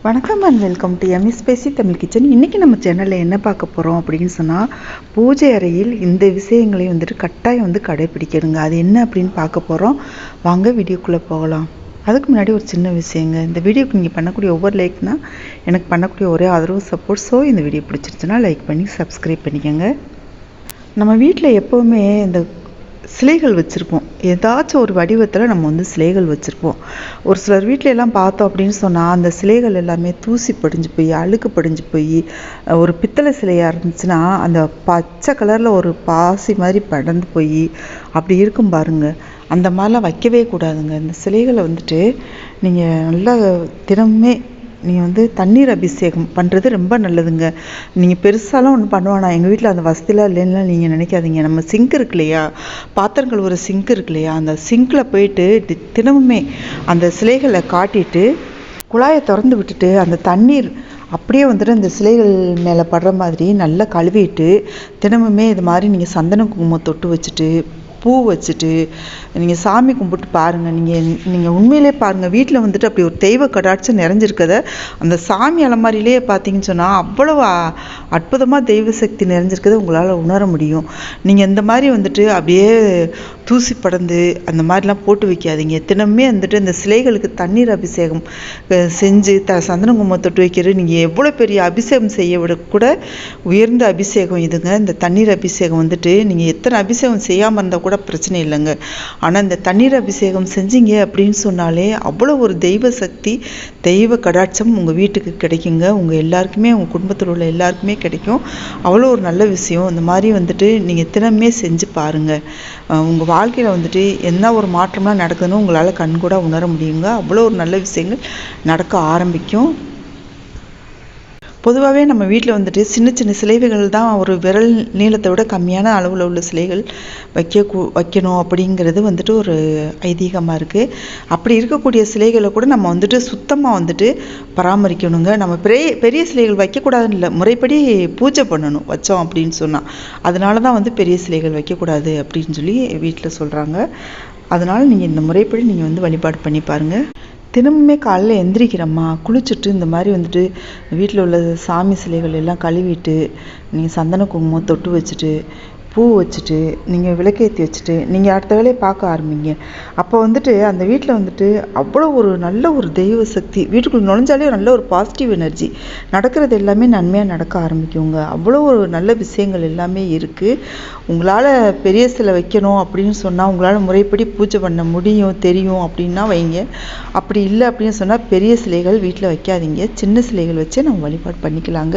வணக்கம் and welcome to M E spicy Tamil kitchen. இன்றைக்கி நம்ம சேனலில் என்ன பார்க்க போகிறோம் அப்படின்னு சொன்னால், பூஜை அறையில் இந்த விஷயங்களையும் வந்துட்டு கட்டாயம் கடைப்பிடிக்கணுங்க. அது என்ன அப்படின்னு பார்க்க போகிறோம். வாங்க வீடியோக்குள்ளே போகலாம். அதுக்கு முன்னாடி ஒரு சின்ன விஷயங்க. இந்த வீடியோக்கு நீங்கள் பண்ணக்கூடிய ஒவ்வொரு லைக்னால் எனக்கு பண்ணக்கூடிய ஒரே ஆதரவு சப்போர்ட். ஸோ இந்த வீடியோ பிடிச்சிருச்சுன்னா லைக் பண்ணி சப்ஸ்கிரைப் பண்ணிக்கோங்க. நம்ம வீட்டில் எப்போவுமே இந்த சிலைகள் வச்சுருப்போம். ஏதாச்சும் ஒரு வடிவத்தில் நம்ம சிலைகள் வச்சுருப்போம். ஒரு சிலர் வீட்டில எல்லாம் பார்த்தோம் அப்படின்னு சொன்னால், அந்த சிலைகள் எல்லாமே தூசி படிஞ்சு போய், அழுக்கு படிஞ்சு போய், ஒரு பித்தளை சிலையாக இருந்துச்சுன்னா அந்த பச்சை கலரில் ஒரு பாசி மாதிரி படர்ந்து போய் அப்படி இருக்கும் பாருங்க. அந்த மாதிரிலாம் வைக்கவே கூடாதுங்க. இந்த சிலைகளை நீங்கள் நல்லா தினமுமே நீங்கள் தண்ணீர் அபிஷேகம் பண்ணுறது ரொம்ப நல்லதுங்க. நீங்கள் பெருசாலாம் ஒன்றும் பண்ணுவானா, எங்கள் வீட்டில் அந்த வசதிலாம் இல்லைன்னா நீங்கள் நினைக்காதீங்க. நம்ம சிங்க் இருக்கு இல்லையா, பாத்திரங்கள் ஒரு சிங்க் இருக்கு இல்லையா, அந்த சிங்கில் போயிட்டு தினமுமே அந்த சிலைகளை காட்டிட்டு குழாயை திறந்து விட்டுட்டு அந்த தண்ணீர் அப்படியே அந்த சிலைகள் மேலே படுற மாதிரி நல்லா கழுவிட்டு, தினமுமே இது மாதிரி நீங்கள் சந்தன குங்குமம் தொட்டு வச்சுட்டு, பூ வச்சுட்டு நீங்கள் சாமி கும்பிட்டு பாருங்கள். நீங்கள் உண்மையிலே பாருங்கள், வீட்டில் அப்படி ஒரு தெய்வ கடாட்சம் நிறைஞ்சிருக்கத அந்த சாமி அலமாரியிலே பார்த்தீங்கன்னு சொன்னால் அவ்வளவு அற்புதமாக தெய்வ சக்தி நிறைஞ்சிருக்கதை உங்களால் உணர முடியும். நீங்கள் இந்த மாதிரி அப்படியே தூசி படந்து அந்த மாதிரிலாம் போட்டு வைக்காதீங்க. தினமே இந்த சிலைகளுக்கு தண்ணீர் அபிஷேகம் செஞ்சு சந்தன குங்குமம் தொட்டு வைக்கிறது. நீங்கள் எவ்வளோ பெரிய அபிஷேகம் செய்ய விட கூட உயர்ந்த அபிஷேகம் இதுங்க. இந்த தண்ணீர் அபிஷேகம் நீங்கள் எத்தனை அபிஷேகம் செய்யாமல் இருந்தால் கூட பிரச்சனை இல்லைங்க. ஆனால் இந்த தண்ணீர் அபிஷேகம் செஞ்சீங்க அப்படின்னு சொன்னாலே அவ்வளோ ஒரு தெய்வ சக்தி, தெய்வ கடாட்சம் உங்கள் வீட்டுக்கு கிடைக்குங்க. உங்கள் எல்லாருக்குமே, உங்கள் குடும்பத்தில் உள்ள எல்லாருக்குமே கிடைக்கும். அவ்வளோ ஒரு நல்ல விஷயம். இந்த மாதிரி நீங்கள் தினமே செஞ்சு பாருங்கள். உங்கள் வாழ்க்கையில் என்ன ஒரு மாற்றம்லாம் நடக்குதுன்னு உங்களால் கண்கூட உணர முடியுங்க. அவ்வளோ ஒரு நல்ல விஷயங்கள் நடக்க ஆரம்பிக்கும். பொதுவாகவே நம்ம வீட்டில் சின்ன சின்ன சிலைகள் தான், ஒரு விரல் நீளத்தை விட கம்மியான அளவில் உள்ள சிலைகள் வைக்கணும் அப்படிங்கிறது ஒரு ஐதீகமாக இருக்குது. அப்படி இருக்கக்கூடிய சிலைகளை கூட நம்ம சுத்தமாக பராமரிக்கணுங்க. நம்ம பெரிய சிலைகள் வைக்கக்கூடாதுன்னு இல்லை, முறைப்படி பூஜை பண்ணணும் வச்சோம் அப்படின்னு சொன்னால். அதனால தான் பெரிய சிலைகள் வைக்கக்கூடாது அப்படின்னு சொல்லி வீட்டில் சொல்கிறாங்க. அதனால் நீங்கள் இந்த முறைப்படி நீங்கள் வழிபாடு பண்ணி பாருங்கள். தினமுமே காலையில் எந்திரிக்கிறோம்மா, குளிச்சுட்டு இந்த மாதிரி வீட்டில் உள்ள சாமி சிலைகள் எல்லாம் கழுவிட்டு, நீங்கள் சந்தன குங்குமம் தொட்டு வச்சுட்டு, பூ வச்சுட்டு, நீங்கள் விளக்கேற்றி வச்சுட்டு நீங்கள் அடுத்த வேலையை பார்க்க ஆரம்பிங்க. அப்போ அந்த வீட்டில் அவ்வளோ ஒரு நல்ல ஒரு தெய்வ சக்தி வீட்டுக்குள்ளே நுழைஞ்சாலே நல்ல ஒரு பாசிட்டிவ் எனர்ஜி நடக்கிறது எல்லாமே நன்மையாக நடக்க ஆரம்பிக்குங்க. அவ்வளோ ஒரு நல்ல விஷயங்கள் எல்லாமே இருக்குது. உங்களால் பெரிய சிலை வைக்கணும் அப்படின்னு சொன்னால், உங்களால் முறைப்படி பூஜை பண்ண முடியும் தெரியும் அப்படின்னா வைங்க. அப்படி இல்லை அப்படின்னு சொன்னால் பெரிய சிலைகள் வீட்டில் வைக்காதீங்க. சின்ன சிலைகள் வச்சே நம்ம வழிபாடு பண்ணிக்கலாங்க.